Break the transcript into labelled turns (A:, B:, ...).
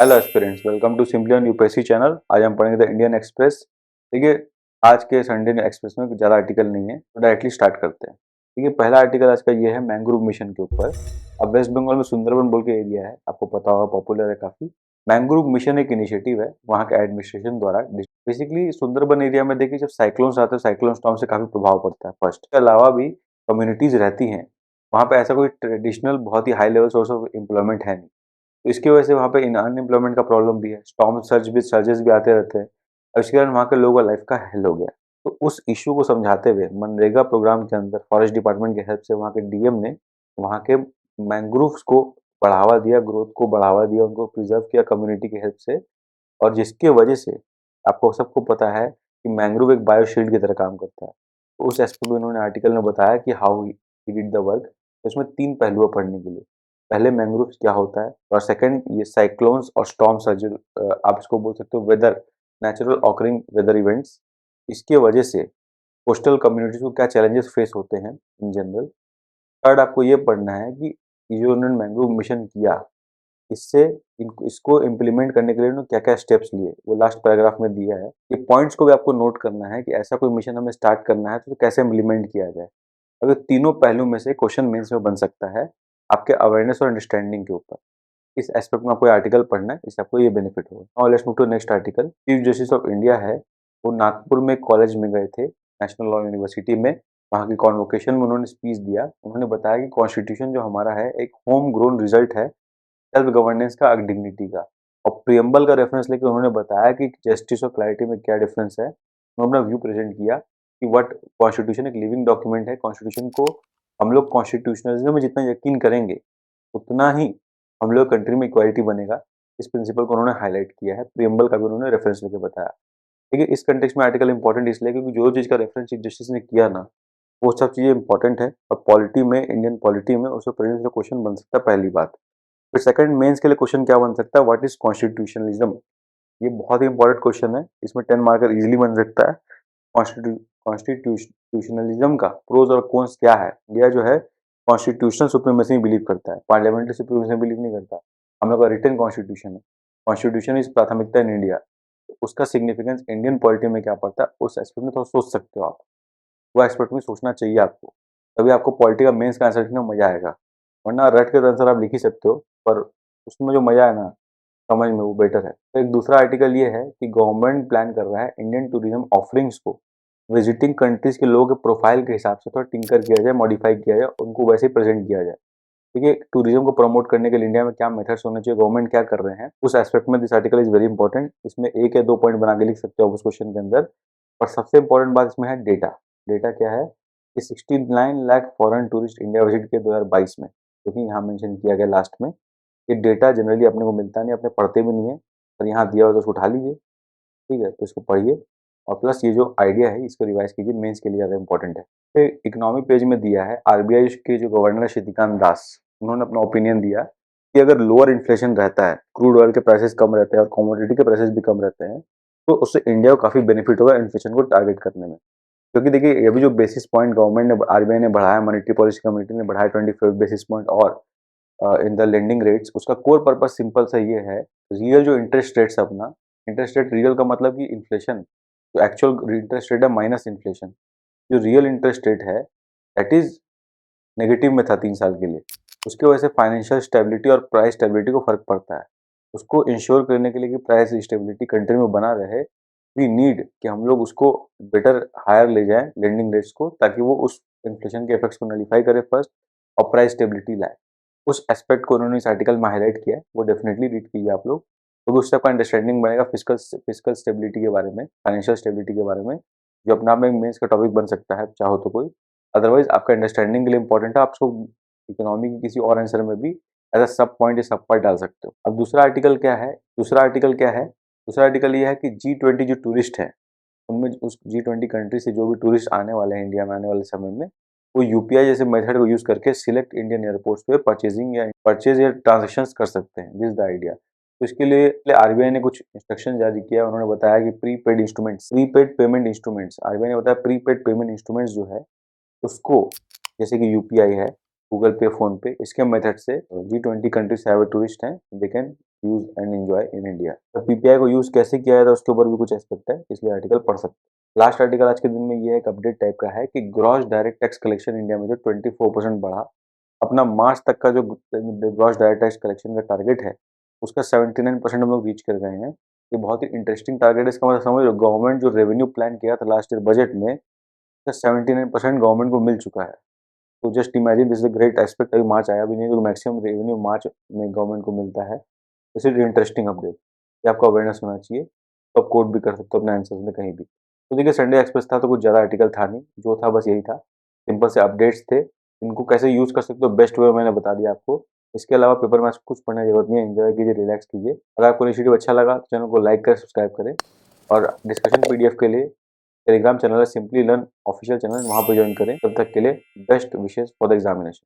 A: Hello aspirants, welcome to simply on UPSC channel. आज हम पढ़ेंगे द इंडियन एक्सप्रेस। देखिए, आज के संडे एक्सप्रेस में ज़्यादा आर्टिकल नहीं है, तो डायरेक्टली स्टार्ट करते हैं। देखिए, पहला आर्टिकल आज का ये है मैंग्रोव मिशन के ऊपर। अब वेस्ट बंगाल में सुंदरबन बोल के एरिया है, आपको पता होगा, पॉपुलर है काफ़ी। मैंग्रोव मिशन एक इनिशिएटिव है वहाँ के एडमिनिस्ट्रेशन द्वारा। बेसिकली सुंदरबन एरिया में देखिए, जब साइक्लोन्स आते हैं, साइक्लोन स्टॉर्म से काफ़ी प्रभाव पड़ता है। फर्स्ट के अलावा भी कम्युनिटीज़ रहती हैं वहाँ पे, ऐसा कोई ट्रेडिशनल बहुत ही high level source of employment है नहीं। तो इसकी वजह से वहाँ पे अनएम्प्लॉयमेंट का प्रॉब्लम भी है, स्टॉर्म सर्जेस भी आते रहते हैं और इसके कारण वहाँ के लोगों का लाइफ का हेल हो गया। तो उस इश्यू को समझाते हुए मनरेगा प्रोग्राम के अंदर फॉरेस्ट डिपार्टमेंट की हेल्प से वहाँ के डीएम ने वहाँ के मैंग्रोव्स को बढ़ावा दिया, ग्रोथ को बढ़ावा दिया, उनको प्रिजर्व किया कम्युनिटी की हेल्प से। और जिसकी वजह से आपको सबको पता है कि मैंग्रोव एक बायोशील्ड की तरह काम करता है। तो उस एस्पेक्ट में उन्होंने आर्टिकल में बताया कि how he did the work. तो इसमें 3 पहलू है पढ़ने के लिए। पहले मैंग्रोव्स क्या होता है, और सेकंड ये साइक्लोन्स और स्टॉर्म सर्ज, आप इसको बोल सकते हो weather, natural occurring weather events. इसकी वजह से कोस्टल कम्युनिटीज को क्या चैलेंजेस फेस होते हैं इन जनरल। थर्ड आपको ये पढ़ना है कि ये जो उन्होंने मैंग्रोव मिशन किया, इससे इसको इम्प्लीमेंट करने के लिए उन्होंने क्या-क्या स्टेप्स लिए, वो लास्ट पैराग्राफ में दिया है। ये पॉइंट्स को भी आपको नोट करना है कि ऐसा कोई मिशन हमें स्टार्ट करना है तो कैसे इम्प्लीमेंट किया जाए। अब ये तीनों पहलू में से क्वेश्चन मेंस में बन सकता है आपके अवेयरनेस और अंडरस्टैंडिंग के ऊपर। इस एस्पेक्ट में आपको ये आर्टिकल पढ़ना है, इससे आपको ये बेनिफिट होगा। Now let's move to next article. Chief justice of India है, वो नागपुर में कॉलेज में गए थे, नेशनल लॉ यूनिवर्सिटी में। वहाँ की कॉन्वोकेशन में उन्होंने स्पीच दिया। उन्होंने बताया कि कॉन्स्टिट्यूशन जो हमारा है एक होम ग्रोन रिजल्ट है सेल्फ गवर्नेंस का, डिग्निटी का। और प्रियम्बल का रेफरेंस लेके उन्होंने बताया कि जस्टिस और क्लैरिटी में क्या डिफरेंस है। उन्होंने अपना व्यू प्रेजेंट किया कि व्हाट कॉन्स्टिट्यूशन एक लिविंग डॉक्यूमेंट है। कॉन्स्टिट्यूशन को हम लोग कॉन्स्टिट्यूशनलिज्म में जितना यकीन करेंगे उतना ही हम लोग कंट्री में इक्वालिटी बनेगा। इस प्रिंसिपल को उन्होंने हाईलाइट किया है। प्रियम्बल का भी उन्होंने रेफरेंस लेके बताया। देखिए, इस कंटेक्स्ट में आर्टिकल इंपॉर्टेंट इसलिए क्योंकि जो चीज़ का रेफरेंस चीफ जस्टिस ने किया ना, वो सब चीज़ें इंपॉर्टेंट है और पॉलिटी में, इंडियन पॉलिटी में उससे प्रेजेंट क्वेश्चन बन सकता है, पहली बात। फिर सेकंड मेंस के लिए क्वेश्चन क्या बन सकता है, व्हाट इज कॉन्स्टिट्यूशनलिज्म। ये बहुत ही इंपॉर्टेंट क्वेश्चन है, इसमें 10 मार्कर इजीली बन सकता है। कॉन्स्टिट्यूशनलिज्म का प्रोज और कॉन्स क्या है। इंडिया जो है कॉन्स्टिट्यूशनल सुप्रीमेसी में बिलीव करता है, पार्लियामेंट्री सुप्रीमेसी में बिलीव नहीं करता। हम लोग का रिटन कॉन्स्टिट्यूशन है, कॉन्स्टिट्यूशन इज प्राथमिकता इन इंडिया। तो उसका सिग्निफिकेंस इंडियन पॉलिटी में क्या पड़ता है, उस एस्पेक्ट में थोड़ा सोच सकते हो आप। वो एस्पेक्ट में सोचना चाहिए आपको, तभी आपको पॉलिटी का मेंस का आंसर लिखने में मजा आएगा। वरना रट के तो आंसर आप लिख ही सकते हो, पर उसमें जो मजा है ना समझ में, वो बेटर है। तो एक दूसरा आर्टिकल ये है कि गवर्नमेंट प्लान कर रहा है इंडियन टूरिज्म ऑफरिंग्स को विजिटिंग कंट्रीज के लोगों के प्रोफाइल के हिसाब से थोड़ा टिंकर किया जाए, मॉडिफाई किया जाए, उनको वैसे ही प्रेजेंट किया जाए। देखिए, टूरिज्म को प्रमोट करने के लिए इंडिया में क्या मेथड्स होने चाहिए, गवर्नमेंट क्या कर रहे हैं, उस एस्पेक्ट में this article is very important. इसमें एक या दो पॉइंट बना के लिख सकते हो आप उस क्वेश्चन के अंदर। और सबसे इंपॉर्टेंट बात इसमें है डेटा। डेटा क्या है कि 69 lakh foreign tourist India visit के 2022 में, क्योंकि यहाँ मेंशन किया गया लास्ट में। ये डेटा जनरली अपने को मिलता नहीं, अपने पढ़ते भी नहीं है, और यहाँ दिया हुआ तो उसको उठा लीजिए। ठीक है, तो इसको पढ़िए और प्लस ये जो आइडिया है इसको रिवाइज कीजिए, मेंस के लिए ज़्यादा इंपॉर्टेंट है। फिर इकोनॉमी पेज में दिया है, आरबीआई के जो गवर्नर है शक्तिकांत दास, उन्होंने अपना ओपिनियन दिया कि अगर लोअर इन्फ्लेशन रहता है, क्रूड ऑयल के प्राइसेस कम रहते हैं और कमोडिटी के प्राइसेस भी कम रहते हैं, तो उससे इंडिया को काफ़ी बेनिफिट होगा इन्फ्लेशन को टारगेट करने में। क्योंकि देखिए, अभी जो बेसिस पॉइंट गवर्नमेंट ने, आरबीआई ने बढ़ाया, मॉनेटरी पॉलिसी कमेटी ने बढ़ाया 25 बेसिस पॉइंट और इन द लेंडिंग रेट्स, उसका कोर पर्पज सिंपल सा ये है, रियल जो इंटरेस्ट रेट्स अपना, इंटरेस्ट रेट रियल का मतलब कि इन्फ्लेशन, जो एक्चुअल इंटरेस्ट रेट है माइनस इन्फ्लेशन, जो रियल इंटरेस्ट रेट है दैट इज नेगेटिव में था 3 साल के लिए। उसकी वजह से फाइनेंशियल स्टेबिलिटी और प्राइस स्टेबिलिटी को फर्क पड़ता है। उसको इंश्योर करने के लिए कि प्राइस स्टेबिलिटी कंट्री में बना रहे, वी नीड कि हम लोग उसको बेटर हायर ले जाएं लेंडिंग रेट्स को, ताकि वो उस इन्फ्लेशन के इफेक्ट्स को नलीफाई करे फर्स्ट और प्राइस स्टेबिलिटी लाए। उस एस्पेक्ट को उन्होंने इस आर्टिकल में हाईलाइट किया है, वो डेफिनेटली रीड कीजिए आप लोग। तो उससे आपका अंडरस्टैंडिंग बनेगा फिजिकल स्टेबिलिटी के बारे में, फाइनेंशियल स्टेबिलिटी के बारे में, जो अपने आप में मेंस का टॉपिक बन सकता है चाहो तो कोई। अदरवाइज आपका अंडरस्टैंडिंग के लिए इंपॉर्टेंट है, आप उसको इकोनॉमी की किसी और आंसर में भी एज अ सब पॉइंट या सब पार्ट डाल सकते हो। अब दूसरा आर्टिकल क्या है, दूसरा आर्टिकल ये है कि G20 जो टूरिस्ट हैं, उनमें उस G20 कंट्री से जो भी टूरिस्ट आने वाले हैं इंडिया में आने वाले समय में, वो यूपीआई जैसे मेथड को यूज करके सिलेक्ट इंडियन एयरपोर्ट्स पे परचेज या ट्रांजेक्शन कर सकते हैं। This is the idea. तो इसके लिए आरबीआई ने कुछ इंस्ट्रक्शन जारी किया। उन्होंने बताया कि प्रीपेड पेमेंट इंस्ट्रूमेंट्स, आरबीआई ने बताया प्रीपेड पेमेंट इंस्ट्रूमेंट्स जो है उसको, जैसे कि यूपीआई है, गूगल पे, फोन पे, इसके मेथड से G20 कंट्री से आए हुए टूरिस्ट हैं, they can use and enjoy in India. तो पीपीआई को यूज कैसे किया जाता है उसके ऊपर भी कुछ एस्पेक्ट है, इसलिए आर्टिकल पढ़ सकते हैं। लास्ट आर्टिकल आज के दिन में ये एक अपडेट टाइप का है कि gross direct tax collection India में जो 24% बढ़ा, अपना मार्च तक का जो ग्रॉस डायरेक्ट टैक्स कलेक्शन का टारगेट है उसका 79% हम लोग रीच कर गए हैं। ये बहुत ही इंटरेस्टिंग टारगेट है। इसका मतलब समझ लो गवर्नमेंट जो रेवेन्यू प्लान किया था लास्ट ईयर बजट में, 79% गवर्नमेंट को मिल चुका है। तो just imagine, this is a great aspect. अभी मार्च आया भी नहीं तो मैक्सिमम रेवेन्यू मार्च में गवर्नमेंट को मिलता है। दिस इज इंटरेस्टिंग अपडेट, ये आपको अवेयरनेस होना चाहिए। तो आप कोट भी कर सकते हो अपने आंसर्स में कहीं भी। तो देखिए संडे एक्सप्रेस था तो कुछ ज़्यादा आर्टिकल था नहीं, जो था बस यही था, सिंपल से अपडेट्स थे। इनको कैसे यूज़ कर सकते हो बेस्ट वे मैंने बता दिया आपको। इसके अलावा पेपर में आज कुछ पढ़ने की जरूरत नहीं है, एंजॉय कीजिए, रिलैक्स कीजिए। अगर आपको इनिशिएटिव अच्छा लगा तो चैनल को लाइक करें, सब्सक्राइब करें। और डिस्कशन पीडीएफ के लिए टेलीग्राम चैनल है सिंपली लर्न ऑफिशियल चैनल, वहाँ पर ज्वाइन करें। तब तक के लिए best wishes for the examination.